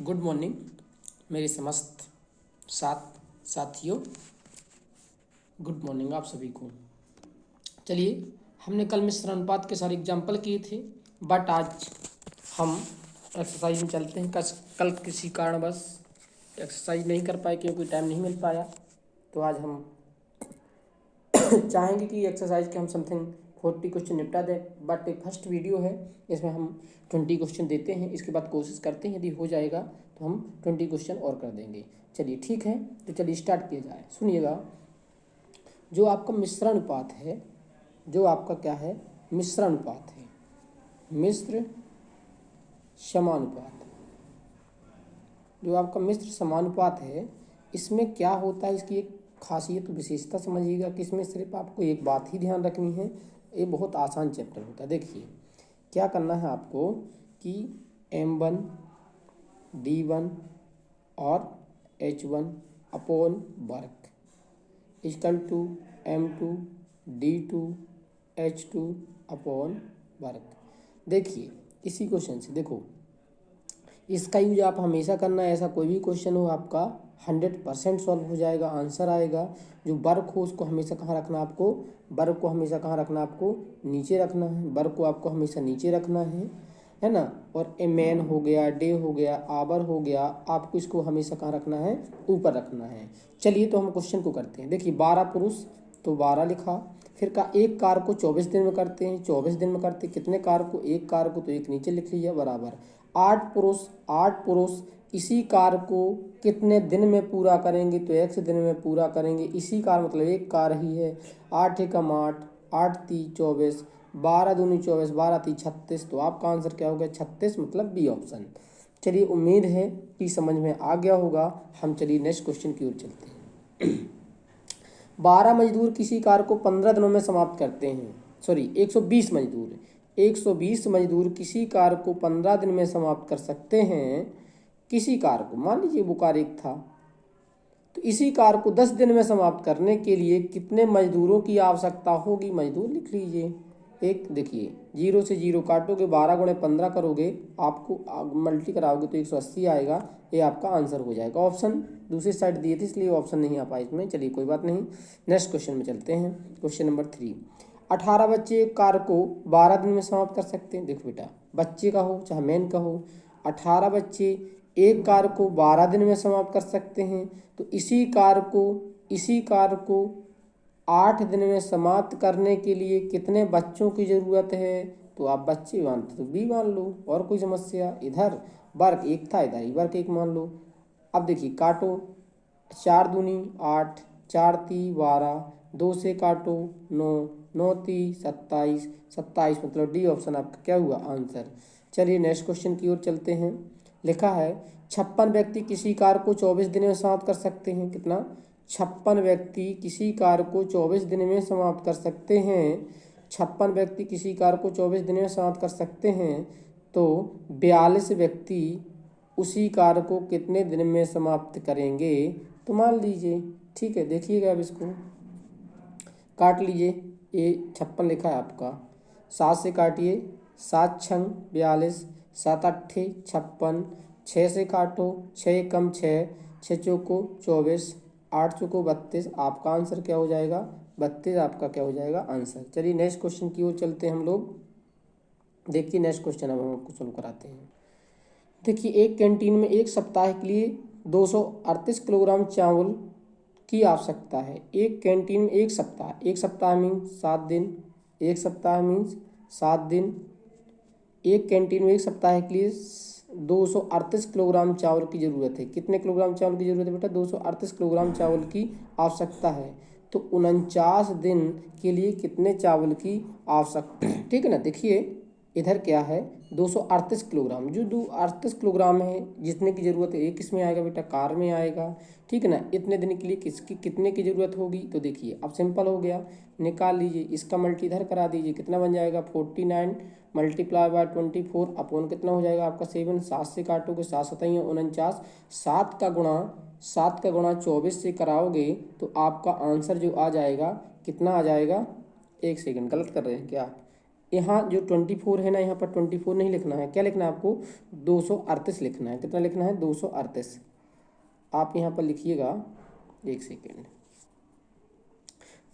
Good morning मेरे समस्त साथियों। गुड मॉर्निंग आप सभी को। चलिए, हमने कल मिश्र अनुपात के सारे एग्जाम्पल किए थे, बट आज हम एक्सरसाइज में चलते हैं। कल किसी कारणवश एक्सरसाइज नहीं कर पाए क्योंकि टाइम नहीं मिल पाया, तो आज हम चाहेंगे कि एक्सरसाइज के हम समथिंग 40 क्वेश्चन निपटा दें। बट फर्स्ट वीडियो है, इसमें हम 20 क्वेश्चन देते हैं, इसके बाद कोशिश करते हैं, यदि हो जाएगा तो हम 20 क्वेश्चन और कर देंगे। चलिए ठीक है, तो चलिए स्टार्ट किया जाए। सुनिएगा, जो आपका मिश्र अनुपात है, जो आपका क्या है, मिश्र अनुपात है, मिश्र समानुपात। जो आपका मिश्र समानुपात है, इसमें क्या होता है, इसकी एक खासियत विशेषता समझिएगा कि इसमें सिर्फ आपको एक बात ही ध्यान रखनी है। ये बहुत आसान चैप्टर होता है। देखिए क्या करना है आपको कि M1 D1 और H1 अपॉन वर्ग equal to M2 D2 H2 upon वर्ग। देखिए इसी क्वेश्चन से देखो, इसका यूज आप हमेशा करना है। ऐसा कोई भी क्वेश्चन हो आपका 100% सॉल्व हो जाएगा, आंसर आएगा। जो वर्ग हो उसको हमेशा कहाँ रखना है आपको, वर्ग को हमेशा कहाँ रखना है आपको, नीचे रखना है। वर्ग को आपको हमेशा नीचे रखना है ना। और ए मैन हो गया, डे हो गया, आवर हो गया, आपको इसको हमेशा कहाँ रखना है, ऊपर रखना है। चलिए तो हम क्वेश्चन को करते हैं। देखिए 12 पुरुष तो 12 लिखा, फिर का एक कार को 24 दिन में करते हैं, 24 दिन में करते हैं कितने कार को, एक कार को, तो एक नीचे लिख लीजिए बराबर 8 पुरुष इसी कार को कितने दिन में पूरा करेंगे, तो एक दिन में पूरा करेंगे। इसी कार मतलब एक कार ही है। 8 एकम 8, 8 ती 24, 12 दूनी 24, 12 ती 36, तो आपका आंसर क्या होगा 36, मतलब बी ऑप्शन। चलिए उम्मीद है कि समझ में आ गया होगा। हम चलिए नेक्स्ट क्वेश्चन की ओर चलते हैं। 12 मजदूर किसी कार को 15 दिनों में समाप्त करते हैं। 120 मजदूर किसी कार को 15 दिन में समाप्त कर सकते हैं। किसी कार को, मान लीजिए वो कार एक था, तो इसी कार को 10 दिन में समाप्त करने के लिए कितने मजदूरों की आवश्यकता होगी। मजदूर लिख लीजिए। एक देखिए 0 से 0 काटोगे, 12 गुणे 15 करोगे, आपको मल्टी कराओगे तो 180 आएगा। ये आपका आंसर हो जाएगा। ऑप्शन दूसरी साइड दिए थे इसलिए ऑप्शन नहीं आ पाया इसमें। चलिए कोई बात नहीं, नेक्स्ट क्वेश्चन में चलते हैं। क्वेश्चन नंबर 3, 18 बच्चे एक कार को 12 दिन में समाप्त कर सकते हैं। देखो बेटा, बच्चे का हो चाहे मैन का हो, 18 बच्चे एक कार को 12 दिन में समाप्त कर सकते हैं। तो इसी कार को 8 दिन में समाप्त करने के लिए कितने बच्चों की ज़रूरत है। तो आप बच्चे मानते तो बी मान लो, और कोई समस्या। इधर वर्ग एक था, इधर ही वर्ग एक मान लो। अब देखिए काटो, 4 दूनी 8, 4 ती 12, 2 से काटो 9, 9 ती 27, 27 मतलब डी ऑप्शन आपका क्या हुआ, आंसर। चलिए नेक्स्ट क्वेश्चन की ओर चलते हैं। लिखा है 56 व्यक्ति किसी कार को 24 दिन में समाप्त कर सकते हैं। कितना, 56 व्यक्ति किसी कार को 24 दिन में समाप्त कर सकते हैं। 56 व्यक्ति किसी कार को 24 दिन में समाप्त कर सकते हैं। तो 42 व्यक्ति उसी कार को कितने दिन में समाप्त करेंगे। तो मान लीजिए, ठीक है, देखिएगा अब इसको काट लीजिए। ये 56 लिखा है आपका, 7 से काटिए, 7 छंग 42, 7 अट्ठे 56, 6 से काटो, 6 एकम 6, 6 चौको 24, 8 चौको 32, आपका आंसर क्या हो जाएगा, 32 आपका क्या हो जाएगा, आंसर। चलिए नेक्स्ट क्वेश्चन की ओर चलते हैं हम लोग। देखिए नेक्स्ट क्वेश्चन अब हम आपको सोल्व कराते हैं। देखिए एक कैंटीन में एक सप्ताह के लिए 238 किलोग्राम चावल की आवश्यकता है। एक कैंटीन में एक सप्ताह मीन्स 7 दिन, एक सप्ताह मीन्स 7 दिन। एक कैंटीन में एक सप्ताह के लिए 238 किलोग्राम चावल की ज़रूरत है। कितने किलोग्राम चावल की ज़रूरत है बेटा, 238 किलोग्राम चावल की आवश्यकता है। तो 49 दिन के लिए कितने चावल की आवश्यकता है, ठीक है ना। देखिए इधर क्या है, 238 किलोग्राम, जो 238 किलोग्राम है जितने की ज़रूरत है, एक किस में आएगा बेटा, कार में आएगा, ठीक है ना। इतने दिन के लिए किसकी कितने की ज़रूरत होगी। तो देखिए अब सिंपल हो गया, निकाल लीजिए, इसका मल्टी इधर करा दीजिए, कितना बन जाएगा 49 मल्टीप्लाई बाय 24 अपॉन कितना हो जाएगा आपका 7। 7 से काटोगे, 7 सतैया 49, 7 का गुणा 24 से कराओगे तो आपका आंसर जो आ जाएगा, कितना आ जाएगा, एक सेकंड गलत कर रहे हैं क्या, यहाँ जो 24 है ना, यहाँ पर 24 नहीं लिखना है, क्या लिखना है आपको 238 लिखना है। कितना लिखना है 238। आप यहाँ पर लिखिएगा, एक सेकेंड।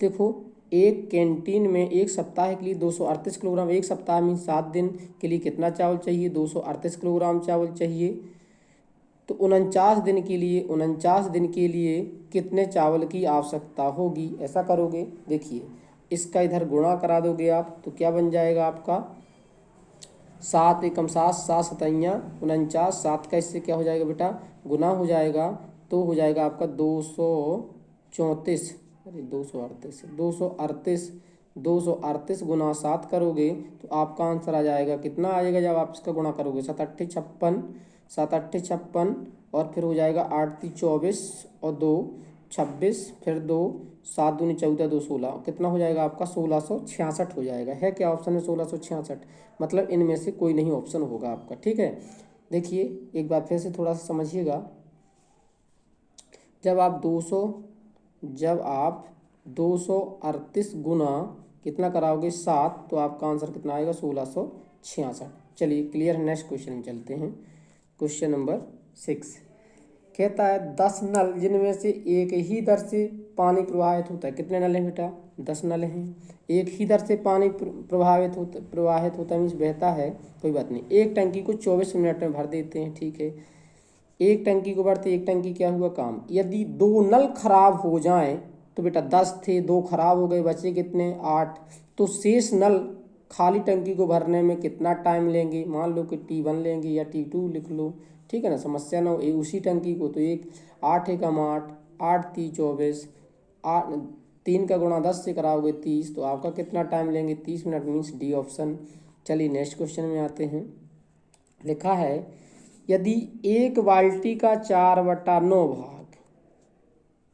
देखो एक कैंटीन में एक सप्ताह के लिए 238 किलोग्राम, एक सप्ताह में 7 दिन के लिए कितना चावल चाहिए, 238 किलोग्राम चावल चाहिए। तो 49 दिन के लिए कितने चावल की आवश्यकता होगी, ऐसा करोगे। देखिए इसका इधर गुणा करा दोगे आप, तो क्या बन जाएगा आपका 7 एकम 7, 7 सतैया 49, 7 का इससे क्या हो जाएगा बेटा गुना हो जाएगा, तो हो जाएगा आपका 238, अरे 238 गुना 7 करोगे तो आपका आंसर आ जाएगा, कितना आएगा जब आप इसका गुणा करोगे, 7 8 56, 7 8 56, और फिर हो जाएगा 8 3 24 और 2 26, फिर 2 7 दूनी 14, 2 16, कितना हो जाएगा आपका 1666 हो जाएगा। है क्या ऑप्शन में 1666, मतलब इनमें से कोई नहीं ऑप्शन होगा आपका। ठीक है, देखिए एक बार फिर से थोड़ा सा समझिएगा। जब आप 238 गुना कितना कराओगे 7, तो आपका आंसर कितना आएगा 1666। चलिए क्लियर है, नेक्स्ट क्वेश्चन में चलते हैं। क्वेश्चन नंबर 6 कहता है 10 नल जिनमें से एक ही दर से पानी प्रवाहित होता है। कितने नल हैं बेटा 10 नल हैं, एक ही दर से पानी प्रवाहित होता है मीन्स बहता है, कोई बात नहीं। एक टंकी को 24 मिनट में भर देते हैं, ठीक है। एक टंकी को भरते, एक टंकी क्या हुआ काम। यदि 2 नल खराब हो जाएं तो बेटा 10 थे, 2 खराब हो गए, बचे कितने 8, तो शेष नल खाली टंकी को भरने में कितना टाइम लेंगे। मान लो कि T1 लेंगे या T2 लिख लो, ठीक है ना, समस्या ना हो। उसी टंकी को तो एक 8 एकम 8, 8 3 24, 8 3 का गुणा 10 से कराओगे 30, तो आपका कितना टाइम लेंगे 30 मिनट, मीन्स डी ऑप्शन। चलिए नेक्स्ट क्वेश्चन में आते हैं। लिखा है यदि एक बाल्टी का 4/9 भाग,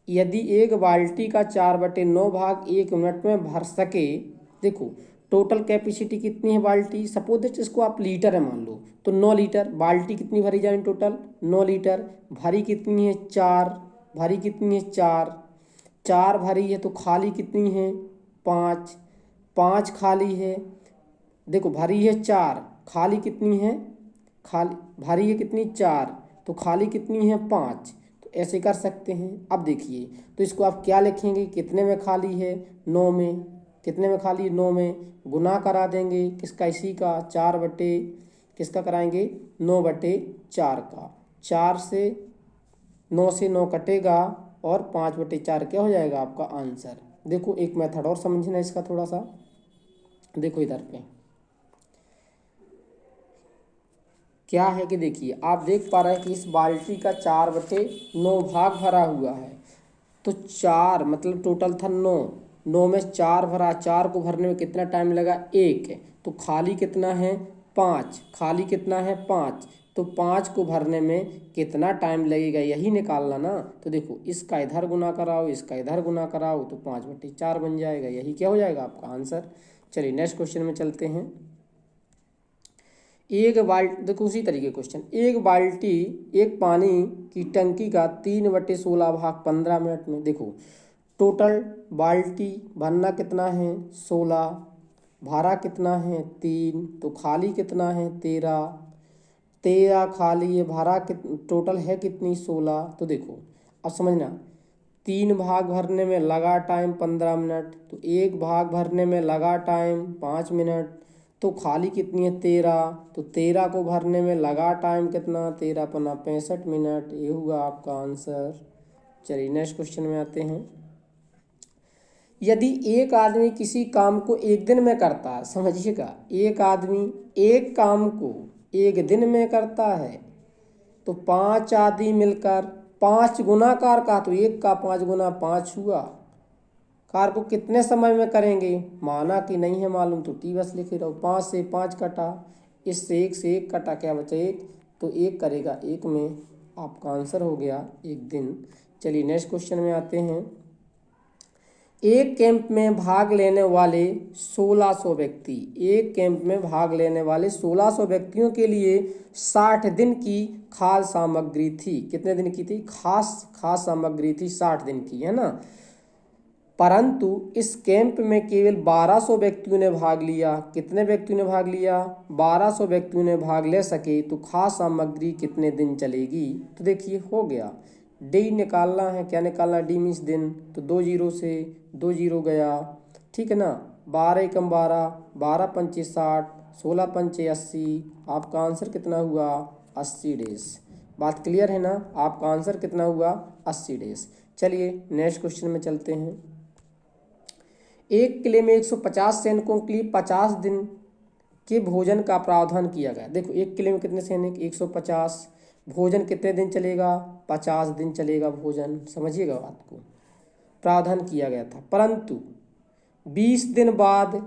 यदि एक बाल्टी का 4/9 भाग 1 मिनट में भर सके। देखो टोटल कैपेसिटी कितनी है बाल्टी, सपोज दैट इसको आप लीटर है मान लो, तो 9 लीटर। बाल्टी कितनी भरी जाए टोटल 9 लीटर, भरी कितनी है 4, भरी कितनी है 4, 4 भरी है, तो खाली कितनी है 5, 5 खाली है। देखो भरी है 4, खाली कितनी है, खाली भरी है कितनी 4, तो खाली कितनी है 5, तो ऐसे कर सकते हैं। अब देखिए तो इसको आप क्या लिखेंगे, कितने में खाली है 9 में, कितने में खाली 9 में, गुना करा देंगे किसका, इसी का 4 बटे किसका कराएंगे 9/4 का। 4 से 9 से 9 कटेगा और 5/4 क्या हो जाएगा आपका आंसर। देखो एक मेथड और समझना इसका थोड़ा सा, देखो इधर पे क्या है कि देखिए आप देख पा रहे हैं कि इस बाल्टी का 4/9 भाग भरा हुआ है, तो 4 मतलब टोटल था 9, 9 में 4 भरा, 4 को भरने में कितना टाइम लगा 1, तो खाली कितना है 5, खाली कितना है 5, तो 5 को भरने में कितना टाइम लगेगा यही निकालना ना। तो देखो इसका इधर गुना कराओ, इसका इधर गुना कराओ, तो 5/4 बन जाएगा, यही क्या हो जाएगा आपका आंसर। चलिए नेक्स्ट क्वेश्चन में चलते हैं। एक बाल्टी, देखो उसी तरीके क्वेश्चन, एक बाल्टी एक पानी की टंकी का 3/16 भाग 15 मिनट में। देखो टोटल बाल्टी भरना कितना है 16, भरा कितना है 3, तो खाली कितना है 13, 13 खाली है, भरा टोटल है कितनी 16। तो देखो अब समझना, 3 भाग भरने में लगा टाइम 15 मिनट, तो एक भाग भरने में लगा टाइम 5 मिनट, तो खाली कितनी है 13, तो 13 को भरने में लगा टाइम कितना 13 पन्ना 65 मिनट, ये हुआ आपका आंसर। चलिए नेक्स्ट क्वेश्चन में आते हैं। यदि एक आदमी किसी काम को एक दिन में करता है, समझिएगा, एक आदमी एक काम को एक दिन में करता है, तो 5 आदमी मिलकर 5 गुना कार का, तो एक का 5 गुना 5 हुआ, कार को कितने समय में करेंगे। माना कि नहीं है मालूम तो टी बस लिखे रहो। 5 से 5 कटा, इससे 1 से 1 कटा, क्या बचा 1, तो 1 करेगा 1 में, आपका आंसर हो गया 1 दिन। चलिए नेक्स्ट क्वेश्चन में आते हैं। एक कैंप में भाग लेने वाले 1600 व्यक्ति, एक कैंप में भाग लेने वाले 1600 व्यक्तियों के लिए 60 दिन की खाद्य सामग्री थी। कितने दिन की थी, खास सामग्री थी 60 दिन की, है ना। परंतु इस कैंप में केवल 1200 व्यक्तियों ने भाग लिया। कितने व्यक्तियों ने भाग लिया? 1200 व्यक्तियों ने भाग ले सके तो खास सामग्री कितने दिन चलेगी? तो देखिए हो गया, डी निकालना है। क्या निकालना? डी मीन्स दिन। तो 2 जीरो से 2 जीरो गया, ठीक है ना। 12 एकम 12, 12 पंचे 60, 16 पंचे 80। आपका आंसर कितना हुआ? 80 डेज। बात क्लियर है ना? आपका आंसर कितना हुआ? 80 डेज। चलिए नेक्स्ट क्वेश्चन में चलते हैं। एक किले में 150 सैनिकों के लिए 50 दिन के भोजन का प्रावधान किया गया। देखो एक किले में कितने सैनिक? 150। भोजन कितने दिन चलेगा? 50 दिन चलेगा भोजन। समझिएगा बात को। प्रावधान किया गया था, परंतु 20 दिन बाद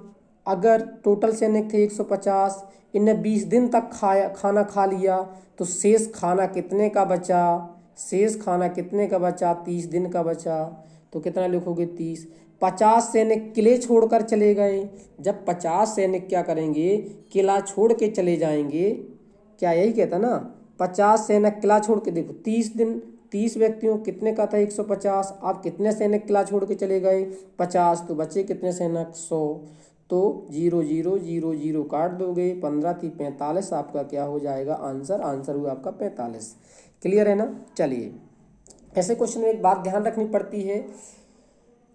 अगर टोटल सैनिक थे 150, इनने 20 दिन तक खाना खा लिया तो शेष खाना कितने का बचा? शेष खाना कितने का बचा? 30 दिन का बचा। तो कितना लिखोगे? 30। 50 सैनिक किले छोड़कर चले गए। जब 50 सैनिक क्या करेंगे? किला छोड़ के चले जाएंगे। क्या यही कहता ना? 50 सैनिक किला छोड़ के, देखो 30 दिन, 30 व्यक्तियों कितने का था? 150। आप कितने सैनिक किला छोड़ के चले गए? 50। तो बचे कितने सैनिक? 100। तो 0 0 0 0 काट दोगे, 15 थी 45। आपका क्या हो जाएगा आंसर? आंसर हुआ आपका 45। क्लियर है ना? चलिए ऐसे क्वेश्चन में एक बात ध्यान रखनी पड़ती है,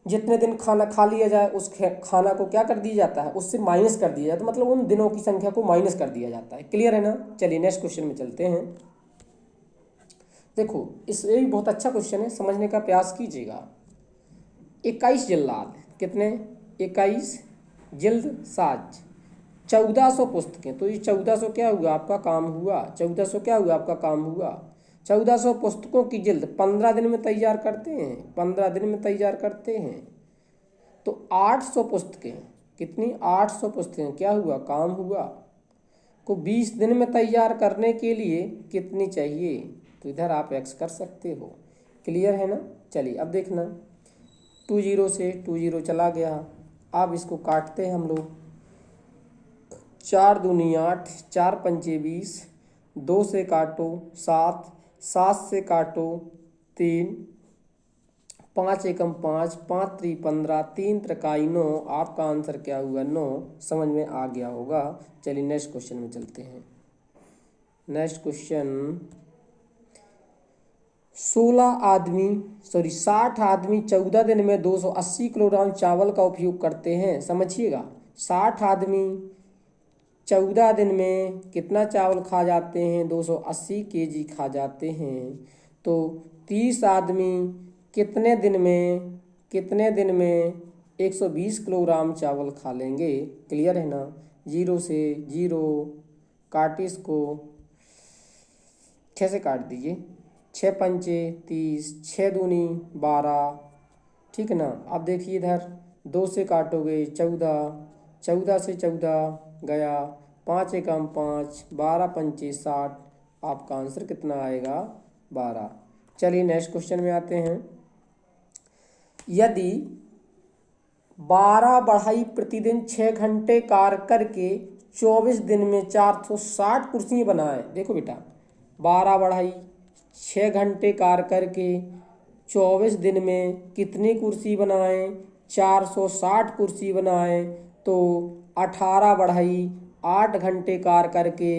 जितने दिन खाना खा लिया जाए उस खाना को क्या कर दिया जाता है? उससे माइनस कर दिया जाता है, मतलब उन दिनों की संख्या को माइनस कर दिया जाता है। क्लियर है ना? चलिए नेक्स्ट क्वेश्चन में चलते हैं। देखो ये भी बहुत अच्छा क्वेश्चन है, समझने का प्रयास कीजिएगा। 21 जिल्लाद, कितने? 21 जिल्द साज, 1400 पुस्तकें। तो ये 1400 क्या हुआ? आपका काम हुआ। 1400 क्या हुआ? आपका काम हुआ। 1400 पुस्तकों की जिल्द 15 दिन में तैयार करते हैं। 15 दिन में तैयार करते हैं। तो 800 पुस्तकें, कितनी? 800 पुस्तकें क्या हुआ? काम हुआ। को 20 दिन में तैयार करने के लिए कितनी चाहिए? तो इधर आप एक्स कर सकते हो। क्लियर है ना? चलिए अब देखना, 2 जीरो से 2 जीरो चला गया। अब इसको काटते हैं हम लोग। 4 दूनी 8, 4 पंचे 20, 2 से काटो 7, 7 से काटो 3, 5 एकम 5, 5 3 15, 3 त्रिकाई 9। आपका आंसर क्या हुआ? 9। समझ में आ गया होगा। चलिए नेक्स्ट क्वेश्चन में चलते हैं। नेक्स्ट क्वेश्चन, 60 आदमी 14 दिन में 280 किलोग्राम चावल का उपयोग करते हैं। समझिएगा, 60 आदमी 14 दिन में कितना चावल खा जाते हैं? 280 केजी खा जाते हैं। तो 30 आदमी कितने दिन में 120 किलोग्राम चावल खा लेंगे? क्लियर है ना? 0 से 0 काटे, इसको 6 से काट दीजिए। 6 पंचे 30, 6 दूनी 12, ठीक है ना। अब देखिए इधर 2 से काटोगे 14, 14 से 14 गया, 5 एकम 5, 12 पंचे 60। आपका आंसर कितना आएगा? 12। चलिए नेक्स्ट क्वेश्चन में आते हैं। यदि 12 बढ़ई प्रतिदिन 6 घंटे कार्य करके 24 दिन में 460 कुर्सियाँ बनाए। देखो बेटा, 12 बढ़ई 6 घंटे कार्य करके 24 दिन में कितनी कुर्सी बनाए? 460 कुर्सी बनाए। तो 18 बढ़ई 8 घंटे कार्य करके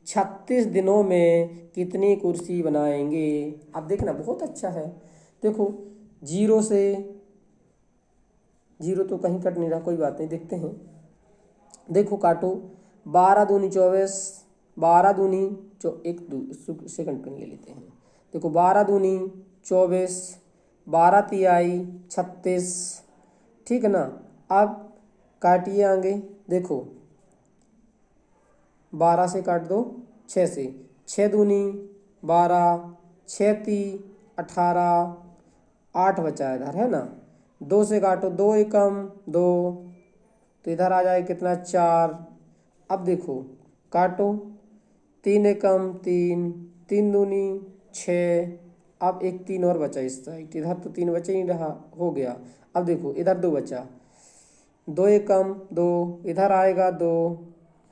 36 दिनों में कितनी कुर्सी बनाएंगे? अब देखना बहुत अच्छा है। देखो 0 से 0 तो कहीं कट नहीं रहा, कोई बात नहीं, देखते हैं। देखो काटो, 12 दूनी 24, 12 दूनी एक सेकंड ले लेते हैं। देखो 12 दूनी 24, 12 तिहाई 36, ठीक है ना। अब काटिए आगे। देखो 12 से काट दो 6 से, 6 दूनी 12, 6 ती 18, 8 बचा इधर, है ना। 2 से काटो, 2 एकम 2, तो इधर आ जाए कितना? 4। अब देखो काटो, 3 एकम 3, 3 दूनी 6। अब एक 3 और बचा इस साइड, इधर तो 3 बचे ही रहा, हो गया। अब देखो इधर 2 बचा, 2 एकम 2, इधर आएगा 2,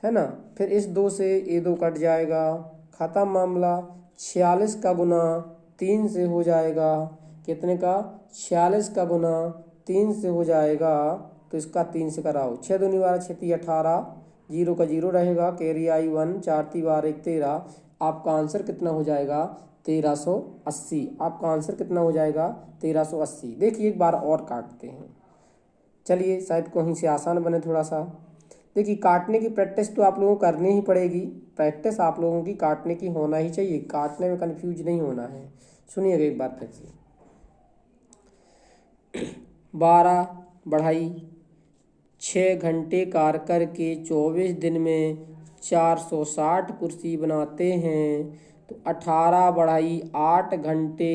है ना। फिर इस 2 से ये 2 कट जाएगा, खत्म मामला। 46 का गुना 3 से हो जाएगा, कितने का? 46 का गुना 3 से हो जाएगा तो इसका 3 से कराओ। 6 दूनी 12, 6 3 18, 0 का 0 रहेगा, कैरी आई 1, 4 3 12 1 13। आपका आंसर कितना हो जाएगा 1380। आपका आंसर कितना हो जाएगा 1380। देखिए एक बार और काटते हैं, चलिए शायद कहीं से आसान बने थोड़ा सा। देखिए काटने की प्रैक्टिस तो आप लोगों को करनी ही पड़ेगी, प्रैक्टिस आप लोगों की काटने की होना ही चाहिए, काटने में कंफ्यूज नहीं होना है। सुनिएगा एक बार फिर से। 12 बढ़ाई 6 घंटे कार करके 24 दिन में 460 कुर्सी बनाते हैं, तो 18 बढ़ाई 8 घंटे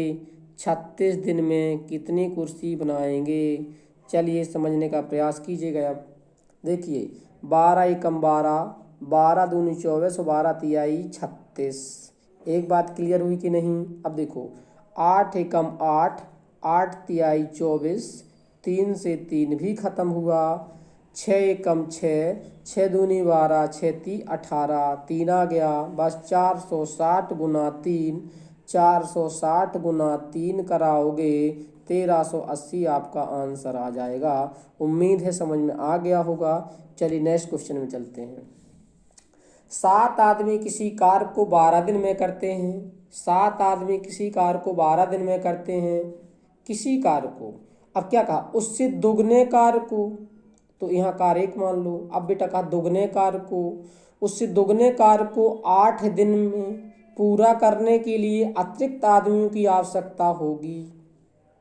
36 दिन में कितनी कुर्सी बनाएंगे। चलिए समझने का प्रयास कीजिएगा। अब देखिए 12 एकम 12, 12 दूनी 24 और 12 तिहाई 36। एक बात क्लियर हुई कि नहीं। अब देखो 8 एकम 8, 8 तिहाई 24, 3 से 3 भी खत्म हुआ। 6 एकम 6, 6 दूनी 12, 6 ती 18, 3 आ गया, बस 460 गुना 3, 460 गुना 3 कराओगे 1380 आपका आंसर आ जाएगा। उम्मीद है समझ में आ गया होगा। चलिए नेक्स्ट क्वेश्चन में चलते हैं। 7 आदमी किसी कार्य को 12 दिन में करते हैं। 7 आदमी किसी कार्य को 12 दिन में करते हैं। किसी कार्य को, अब क्या कहा, उससे दुगने कार्य को, तो यहाँ कार्य एक मान लो। अब बेटा कहा दुगने कार्य को, उससे दुगने कार्य को 8 दिन में पूरा करने के लिए अतिरिक्त आदमियों की आवश्यकता होगी।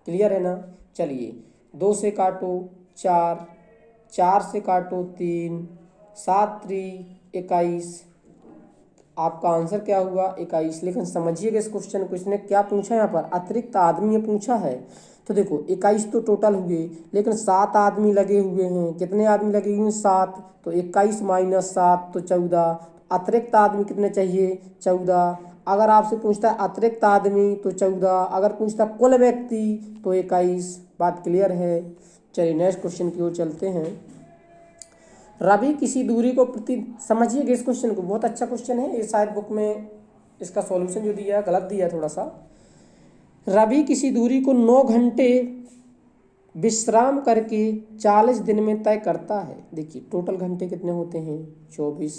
क्लियर है ना। चलिए 2 से काटो 4, 4 से काटो 3, 7 3 21। आपका आंसर क्या हुआ 21। लेकिन समझिएगा इस क्वेश्चन को, इसने क्या पूछा, यहाँ पर अतिरिक्त आदमी पूछा है। तो देखो 21 तो टोटल हुए, लेकिन 7 आदमी लगे हुए हैं। कितने आदमी लगे हुए हैं 7, तो 21 माइनस 7 तो 14। अतिरिक्त आदमी कितने चाहिए 14। अगर आपसे पूछता है अतिरिक्त आदमी तो 14, अगर पूछता है कुल व्यक्ति तो 21। बात क्लियर है। चलिए नेक्स्ट क्वेश्चन की ओर चलते हैं। रवि किसी दूरी को समझिएगा इस क्वेश्चन को, बहुत अच्छा क्वेश्चन है ये। शायद बुक में इसका सॉल्यूशन जो दिया है गलत दिया है थोड़ा सा। रवि किसी दूरी को 9 घंटे विश्राम करके 40 दिन में तय करता है। देखिए टोटल घंटे कितने होते हैं 24।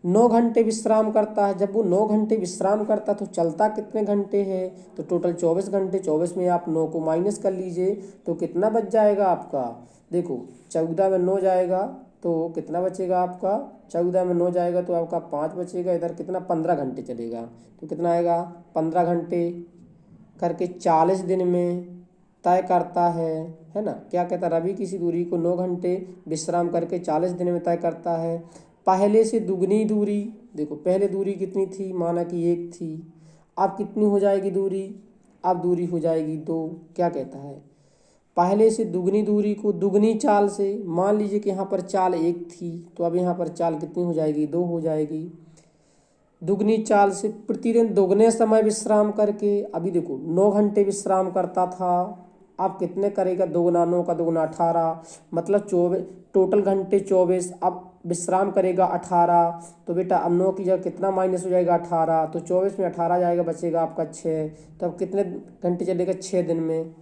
9 घंटे विश्राम करता है। जब वो 9 घंटे विश्राम करता तो चलता कितने घंटे है, तो टोटल 24 घंटे। 24 में आप 9 को माइनस कर लीजिए तो कितना बच जाएगा आपका। देखो 14 में 9 जाएगा तो कितना बचेगा आपका, 14 में 9 जाएगा तो आपका 5 बचेगा। इधर कितना 15 घंटे चलेगा, तो कितना आएगा 15 घंटे करके 40 दिन में तय करता है ना। क्या कहता है, रवि किसी दूरी को 9 घंटे विश्राम करके 40 दिन में तय करता है। पहले से दुगनी दूरी, देखो पहले दूरी कितनी थी, माना कि 1 थी, अब कितनी हो जाएगी दूरी, अब दूरी हो जाएगी 2। क्या कहता है, पहले से दुगनी दूरी को दुगनी चाल से, मान लीजिए कि यहाँ पर चाल 1 थी, तो अब यहाँ पर चाल कितनी हो जाएगी 2 हो जाएगी। दुगनी चाल से प्रतिदिन दोगुने समय विश्राम करके, अभी देखो 9 घंटे विश्राम करता था, अब कितने करेगा, 2 गुना 9 का 2 गुना 18, मतलब 24 टोटल घंटे 24, अब विश्राम करेगा 18। तो बेटा अब 9 की जगह कितना माइनस हो जाएगा 18, तो 24 में 18 जाएगा, बचेगा आपका 6। तो अब कितने घंटे चलेगा 6 दिन में।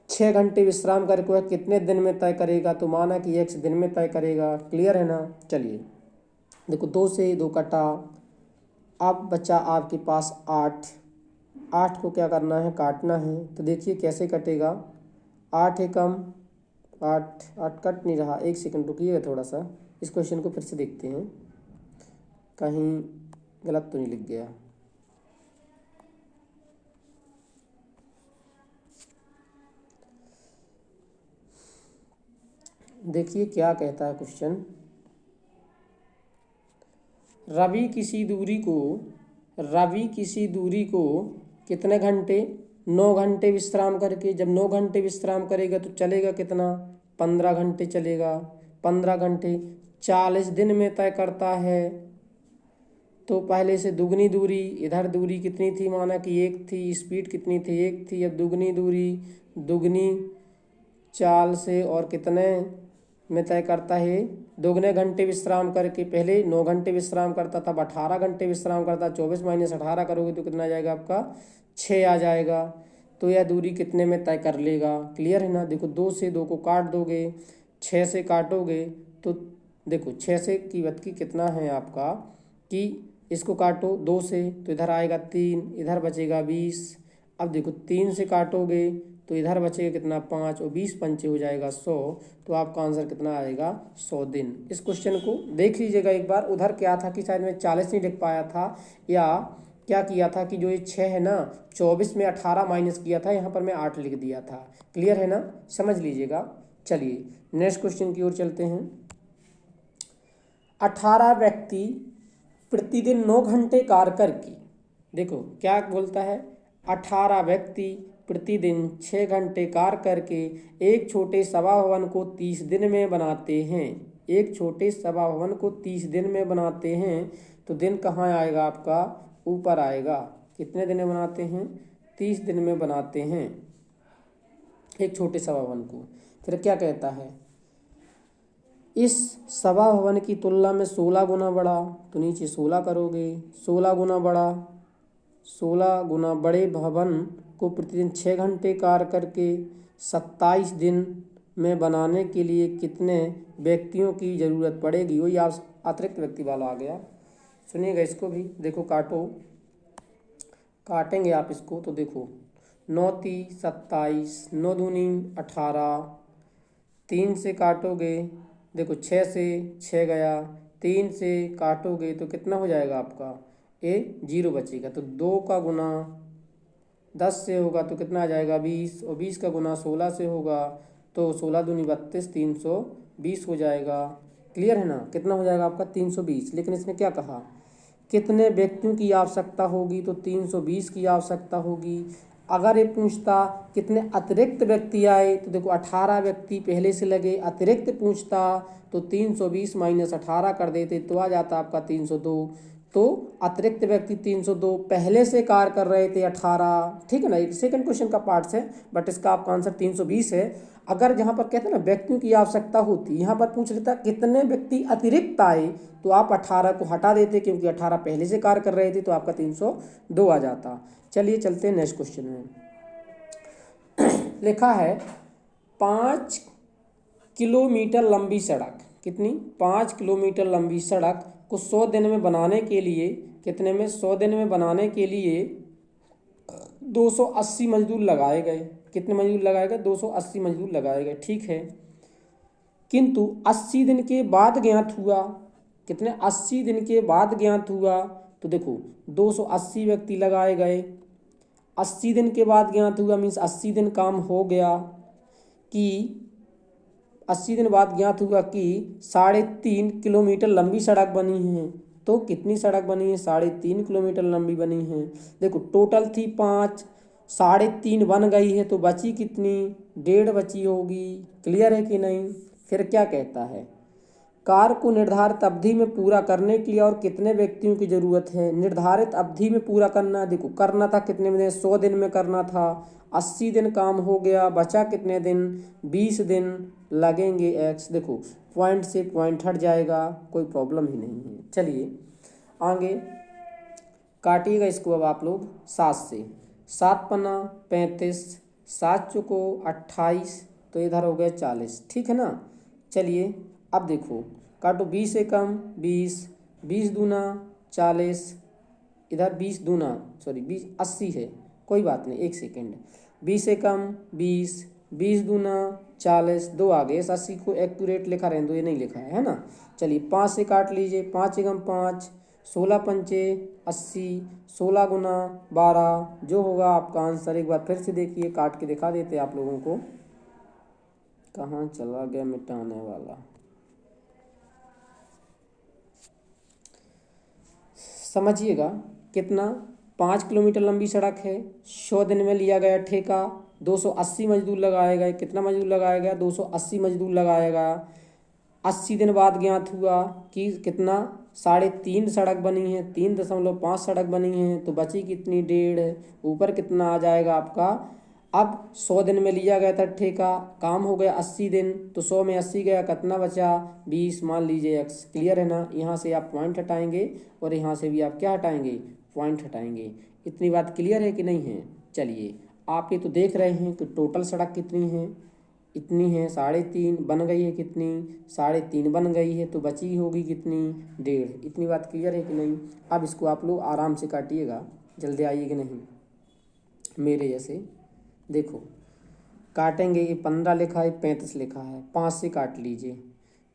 6 घंटे विश्राम करके वह कितने दिन में तय करेगा, तो माना कि 1 दिन में तय करेगा। क्लियर है ना। चलिए देखो 2 से 2 कटा, अब बचा आपके पास 8। 8 को क्या करना है, काटना है। तो देखिए कैसे कटेगा, 8 एकम 8, 8 कट नहीं रहा, 1 सेकंड रुकिएगा थोड़ा सा। इस क्वेश्चन को फिर से देखते हैं, कहीं गलत तो नहीं लिख गया। देखिए क्या कहता है क्वेश्चन। रवि किसी दूरी को कितने घंटे, 9 घंटे विश्राम करके, जब 9 घंटे विश्राम करेगा तो चलेगा कितना 15 घंटे चलेगा। 15 घंटे 40 दिन में तय करता है। तो पहले से दुगनी दूरी, इधर दूरी कितनी थी, माना कि 1 थी, स्पीड कितनी थी 1 थी, अब दुगनी दूरी दुगनी चाल से और कितने में तय करता है, दोगुने घंटे विश्राम करके। पहले 9 घंटे विश्राम करता था, अब 18 घंटे विश्राम करता। 24 माइनस 18 करोगे तो कितना आ जाएगा आपका 6 आ जाएगा। तो यह दूरी कितने में तय कर लेगा। क्लियर है ना। देखो 2 से 2 को काट दोगे, 6 से काटोगे तो देखो 6 से की बदकी कितना है आपका कि इसको काटो 2 से तो इधर आएगा 3, इधर बचेगा 20। अब देखो 3 से काटोगे तो इधर बचेगा कितना 5 और 20 पंचे हो जाएगा 100। तो आपका आंसर कितना आएगा 100 दिन। इस क्वेश्चन को देख लीजिएगा एक बार। उधर क्या था कि शायद मैं 40 नहीं लिख पाया था, या क्या किया था कि जो ये 6 है ना 24 में 18 माइनस किया था, यहाँ पर मैं 8 लिख दिया था। क्लियर है ना, समझ लीजिएगा। चलिए नेक्स्ट क्वेश्चन की ओर चलते हैं। 18 व्यक्ति प्रतिदिन 9 घंटे कार्य करके, देखो क्या बोलता है, 18 व्यक्ति प्रतिदिन 6 घंटे कार्य करके एक छोटे सभा भवन को 30 दिन में बनाते हैं। एक छोटे सभा भवन को 30 दिन में बनाते हैं, तो दिन कहाँ आएगा आपका, ऊपर आएगा। कितने दिन में बनाते हैं, 30 दिन में बनाते हैं एक छोटे सभा भवन को। फिर क्या कहता है, इस सभा भवन की तुलना में 16 गुना बड़ा, तो नीचे 16 करोगे, 16 गुना बड़ा, 16 गुना बड़े भवन को प्रतिदिन 6 घंटे कार्य करके 27 दिन में बनाने के लिए कितने व्यक्तियों की ज़रूरत पड़ेगी। वही आप अतिरिक्त व्यक्ति वाला आ गया। सुनिएगा इसको भी। देखो काटो, काटेंगे आप इसको तो देखो 9 × 27, 9 दूनी 18, 3 से काटोगे देखो 6 से 6 गया, 3 से काटोगे तो कितना हो जाएगा आपका, ये 0 बचेगा। तो 2 का गुना 10 से होगा तो कितना आ जाएगा 20, और 20 का गुना 16 से होगा तो 16 दूनी 32, 320 हो जाएगा। क्लियर है ना, कितना हो जाएगा आपका 320। लेकिन इसने क्या कहा, कितने व्यक्तियों की आवश्यकता होगी, तो 320 की आवश्यकता होगी। अगर ये पूछता कितने अतिरिक्त व्यक्ति आए, तो देखो 18 व्यक्ति पहले से लगे, अतिरिक्त पूछता तो 320 माइनस 18 कर देते तो आ जाता आपका 302। तो अतिरिक्त व्यक्ति 302, पहले से कार्य कर रहे थे 18। ठीक है ना, एक सेकंड क्वेश्चन का पार्ट है, बट इसका आपका आंसर 320 है। अगर जहाँ पर कहते हैं ना व्यक्तियों की आवश्यकता होती, यहाँ पर पूछ लेता कितने व्यक्ति अतिरिक्त आए, तो आप 18 को हटा देते, क्योंकि 18 पहले से कार्य कर रहे थे, तो आपका 302 आ जाता। चलिए चलते हैं नेक्स्ट क्वेश्चन में। लिखा है 5 किलोमीटर लंबी सड़क, कितनी, 5 किलोमीटर लंबी सड़क को 100 दिन में बनाने के लिए, कितने में, 100 दिन में बनाने के लिए 280 मजदूर लगाए गए। कितने मजदूर लगाए गए, 280 मजदूर लगाए गए। ठीक है, किंतु 80 दिन के बाद ज्ञात हुआ, कितने, 80 दिन के बाद ज्ञात हुआ, तो देखो 280 व्यक्ति लगाए गए, 80 दिन के बाद ज्ञात हुआ मीन्स 80 दिन काम हो गया, कि 80 दिन बाद ज्ञात हुआ कि 3.5 किलोमीटर लंबी सड़क बनी है। तो कितनी सड़क बनी है, 3.5 किलोमीटर लंबी बनी है। देखो टोटल थी 5, 3.5 बन गई है, तो बची कितनी, 1.5 बची होगी। क्लियर है कि नहीं। फिर क्या कहता है, कार्य को निर्धारित अवधि में पूरा करने के लिए और कितने व्यक्तियों की जरूरत है। निर्धारित अवधि में पूरा करना, देखो करना था कितने में, 100 दिन में करना था, 80 दिन काम हो गया, बचा कितने दिन, 20 दिन लगेंगे x। देखो पॉइंट से पॉइंट हट जाएगा, कोई प्रॉब्लम ही नहीं है। चलिए आगे काटिएगा इसको अब आप लोग 7 से, 7 पन्ना 35, 7 चौको 28, तो इधर हो गया 40। ठीक है ना। चलिए अब देखो काटो, 20 से कम 20, 20 दूना 40, इधर 20 दूना 80 है, कोई बात नहीं, एक सेकेंड, 20 से कम 20, 20 दूना 40, 2 आ गए। इस 80 को एक्यूरेट लिखा रहने दो, ये नहीं लिखा है ना। चलिए 5 से काट लीजिए, 5 से कम 5, 16 पंचे 80, 16 गुना 12, जो होगा आपका आंसर। एक बार फिर से देखिए, काट के दिखा देते आप लोगों को, कहाँ चला गया मिटाने वाला। समझिएगा कितना, 5 किलोमीटर लंबी सड़क है, 100 दिन में लिया गया ठेका, 280 मजदूर लगाए गए। कितना मजदूर लगाया गया, 280 मजदूर लगाया गया। 80 दिन बाद ज्ञात हुआ कि कितना, 3.5 सड़क बनी है, 3.5 सड़क बनी है, तो बची कितनी, 1.5। ऊपर कितना आ जाएगा आपका, अब 100 दिन में लिया गया था ठेका, काम हो गया 80 दिन, तो 100 में 80 गया, कितना बचा 20, मान लीजिए x। क्लियर है ना। यहाँ से आप पॉइंट हटाएंगे और यहाँ से भी आप क्या हटाएंगे, पॉइंट हटाएंगे। इतनी बात क्लियर है कि नहीं है। चलिए आप ये तो देख रहे हैं कि टोटल सड़क कितनी है, इतनी है 3.5, बन गई है कितनी 3.5 बन गई है, तो बची होगी कितनी 1.5। इतनी बात क्लियर है कि नहीं। अब इसको आप लोग आराम से काटिएगा, जल्दी आइएगा नहीं मेरे जैसे। देखो काटेंगे, ये 15 लिखा है, 35 लिखा है, 5 से काट लीजिए,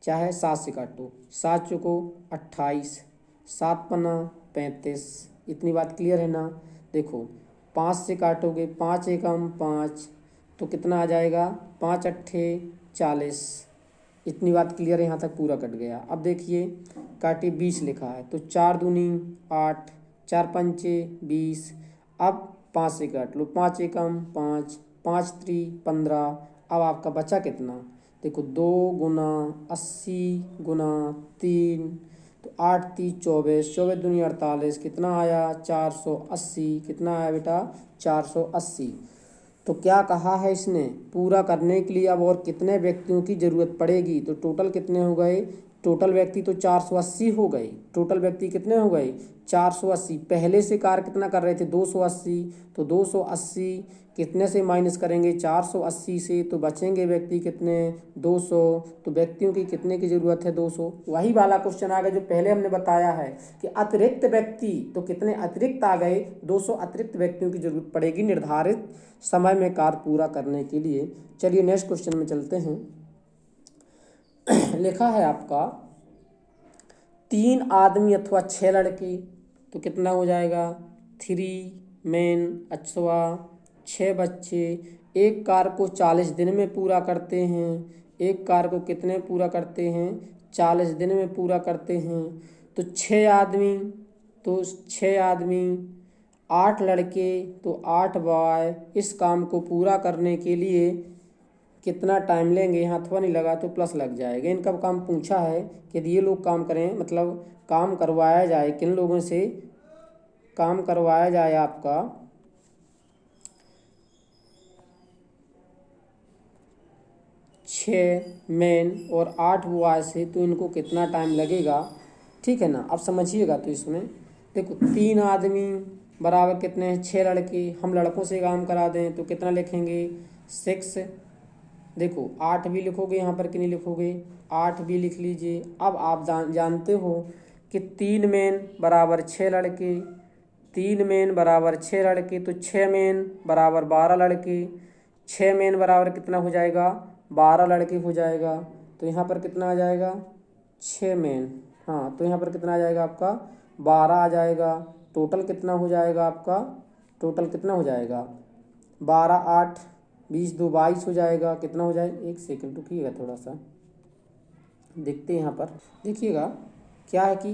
चाहे 7 से काटो। 7 चौको 28, 7 पन्ना 35। इतनी बात क्लियर है ना। देखो 5 से काटोगे, 5 एकम 5, तो कितना आ जाएगा 5 अट्ठे 40। इतनी बात क्लियर है, यहाँ तक पूरा कट गया। अब देखिए काटिए, 20 लिखा है, तो 4 दूनी 8, 4 पंचे 20। अब 5 से काट लो, 5 एकम 5, 5 त्री 15। अब आपका बचा कितना, देखो 2 गुना 80 गुना 3, तो 8 × 3 = 24, 24 दूनी 48, कितना आया 480। कितना आया बेटा 480। तो क्या कहा है इसने, पूरा करने के लिए अब और कितने व्यक्तियों की ज़रूरत पड़ेगी। तो टोटल कितने हो गए, टोटल व्यक्ति तो 480 हो गए। टोटल व्यक्ति कितने हो गए 480। पहले से कार्य कितना कर रहे थे 280, तो 280 कितने से माइनस करेंगे 480 से, तो बचेंगे व्यक्ति कितने 200। तो व्यक्तियों की कितने की ज़रूरत है 200। वही वाला क्वेश्चन आ गया जो पहले हमने बताया है कि अतिरिक्त व्यक्ति, तो कितने अतिरिक्त आ गए 200 अतिरिक्त व्यक्तियों की ज़रूरत पड़ेगी निर्धारित समय में कार्य पूरा करने के लिए। चलिए नेक्स्ट क्वेश्चन में चलते हैं। लिखा है आपका 3 आदमी अथवा 6 लड़के, तो कितना हो जाएगा 3 मेन अथवा 6 बच्चे एक कार्य को 40 दिन में पूरा करते हैं। एक कार्य को कितने पूरा करते हैं 40 दिन में पूरा करते हैं। तो 6 आदमी, तो 6 आदमी 8 लड़के, तो 8 बॉय इस काम को पूरा करने के लिए कितना टाइम लेंगे। यहाँ अथवा नहीं लगा तो प्लस लग जाएगा। इनका काम पूछा है कि यदि ये लोग काम करें, मतलब काम करवाया जाए, किन लोगों से काम करवाया जाए आपका 6 मेन और 8 बॉय से, तो इनको कितना टाइम लगेगा। ठीक है ना। अब समझिएगा, तो इसमें देखो 3 आदमी बराबर कितने हैं 6 लड़के, हम लड़कों से काम करा दें तो कितना लिखेंगे 6। देखो 8 भी लिखोगे यहाँ पर कि नहीं लिखोगे, 8 भी लिख लीजिए। अब आप जानते हो कि 3 मेन बराबर 6 लड़के, 3 मेन बराबर 6 लड़के, तो 6 मेन बराबर 12 लड़के। 6 मेन बराबर कितना हो जाएगा 12 लड़के हो जाएगा। तो यहाँ पर कितना आ जाएगा 6 मेन, हाँ, तो यहाँ पर कितना आ जाएगा आपका 12 आ जाएगा। टोटल कितना हो जाएगा आपका, टोटल कितना हो जाएगा 12 8 20 2 22 हो जाएगा। कितना हो जाएगा, एक सेकंड रुकिएगा, थोड़ा सा देखते हैं। यहाँ पर देखिएगा क्या है कि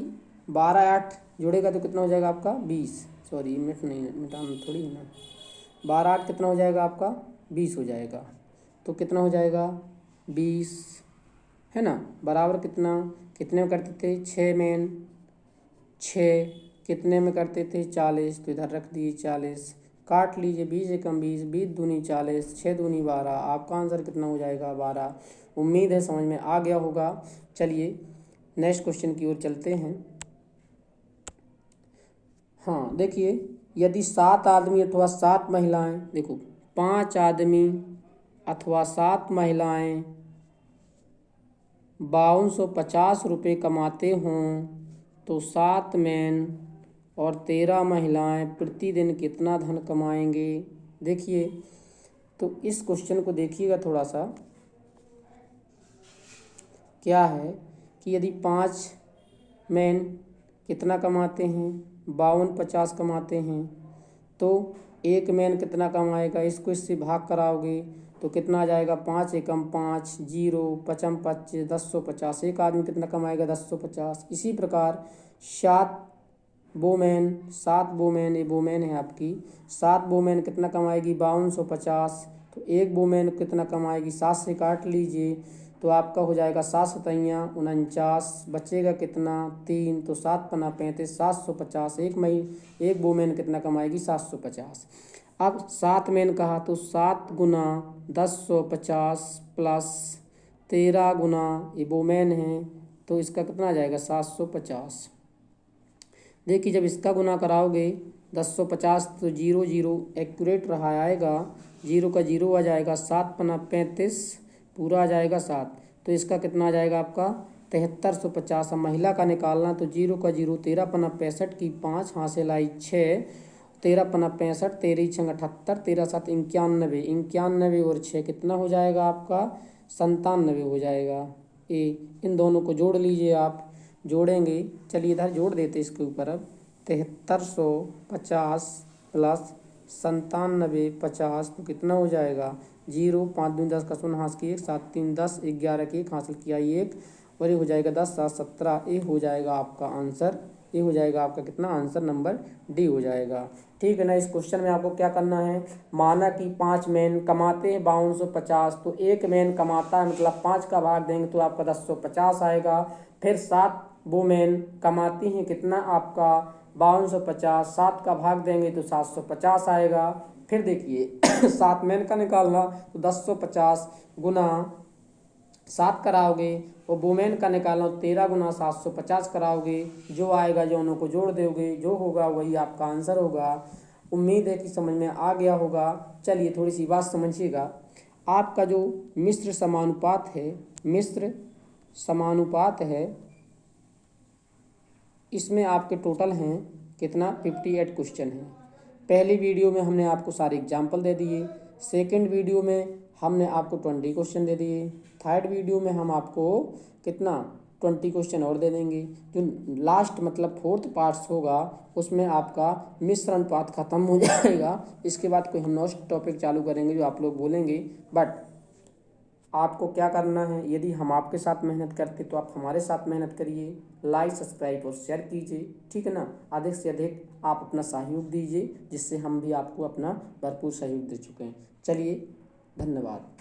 12 8 जोड़ेगा तो कितना हो जाएगा आपका 20, सॉरी मिनट नहीं, मिटाना थोड़ी है ना। 12 8 कितना हो जाएगा आपका 20 हो जाएगा। तो कितना हो जाएगा 20 है ना, बराबर कितना, कितने में करते थे 6 मेन, 6 कितने में करते थे 40, तो इधर रख दिए 40। काट लीजिए, 20 एकम 20, 20 दूनी 40, 6 दूनी 12। आपका आंसर कितना हो जाएगा 12। उम्मीद है समझ में आ गया होगा। चलिए नेक्स्ट क्वेश्चन की ओर चलते हैं। हाँ देखिए, यदि 7 आदमी अथवा 7 महिलाएं, देखो 5 आदमी अथवा 7 महिलाएं 5250 रुपये कमाते हों, तो 7 मैन और 13 महिलाएं प्रतिदिन कितना धन कमाएंगे। देखिए, तो इस क्वेश्चन को देखिएगा थोड़ा सा। क्या है कि यदि 5 मैन कितना कमाते हैं 5250 कमाते हैं, तो एक मैन कितना कमाएगा, इसको इससे भाग कराओगे तो कितना आ जाएगा 5 एकम 5, 0 पचम 25, 1050। एक आदमी कितना कमाएगा 1050। इसी प्रकार 7 वोमेन, 7 वोमेन, ये वोमेन है आपकी, 7 वोमेन कितना कमाएगी 5250। तो एक वोमेन कितना कमाएगी, 7 से काट लीजिए तो आपका हो जाएगा 7 सतैया 49, बचेगा कितना 3, तो 7 पना 35, 750। एक वोमेन कितना कमाएगी 750। अब 7 मैन कहा तो 7 गुना 1050 प्लस 13 गुना ये वोमेन है, तो इसका कितना आ जाएगा 750। देखिए जब इसका गुना कराओगे 1050 तो 0 0 एक्यूरेट रहा आएगा, 0 का 0 आ जाएगा, 7 पना 35 पूरा आ जाएगा 7, तो इसका कितना आ जाएगा आपका 7350। अब महिला का निकालना, तो 0 का 0, 13 पना 65 की 5 हासिल आई 6, 13 पना 65, 13 छंग 78, 13 7 91, 91 और 6 कितना हो जाएगा आपका 97 हो जाएगा। इन दोनों को जोड़ लीजिए आप, जोड़ेंगे, चलिए इधर जोड़ देते इसके ऊपर। अब 7350 प्लस 9750 तो कितना हो जाएगा 0, 5 दूनी 10 का 0 हाथ की 1, 7 3 10, 11 की 1 हासिल किया 1, और ये हो जाएगा 10 7 17। ये हो जाएगा आपका आंसर, ये हो जाएगा आपका कितना आंसर नंबर डी हो जाएगा। ठीक है ना। इस क्वेश्चन में आपको क्या करना है, माना कि 5 मैन कमाते हैं 5250, तो एक मैन कमाता है मतलब 5 का भाग देंगे तो आपका 1050 आएगा। फिर 7 वुमेन कमाती हैं कितना आपका 5250, 7 का भाग देंगे तो 750 आएगा। फिर देखिए 7 मैन का निकालना, तो 1050 गुना 7 कराओगे, और वुमेन का निकालना 13 गुना 750 कराओगे, जो आएगा दोनों को जोड़ दोगे, जो होगा वही आपका आंसर होगा। उम्मीद है कि समझ में आ गया होगा। चलिए थोड़ी सी बात समझिएगा, आपका जो मिश्र समानुपात है, मिश्र समानुपात है, इसमें आपके टोटल हैं कितना 58 क्वेश्चन हैं। पहली वीडियो में हमने आपको सारे एग्जाम्पल दे दिए, सेकंड वीडियो में हमने आपको 20 क्वेश्चन दे दिए, थर्ड वीडियो में हम आपको कितना 20 क्वेश्चन और दे देंगे। जो लास्ट मतलब फोर्थ पार्ट्स होगा उसमें आपका मिश्र अनुपात खत्म हो जाएगा। इसके बाद कोई हम नेक्स्ट टॉपिक चालू करेंगे जो आप लोग बोलेंगे। बट आपको क्या करना है, यदि हम आपके साथ मेहनत करते तो आप हमारे साथ मेहनत करिए, लाइक सब्सक्राइब और शेयर कीजिए, ठीक है ना। अधिक से अधिक आप अपना सहयोग दीजिए, जिससे हम भी आपको अपना भरपूर सहयोग दे चुके हैं। चलिए धन्यवाद।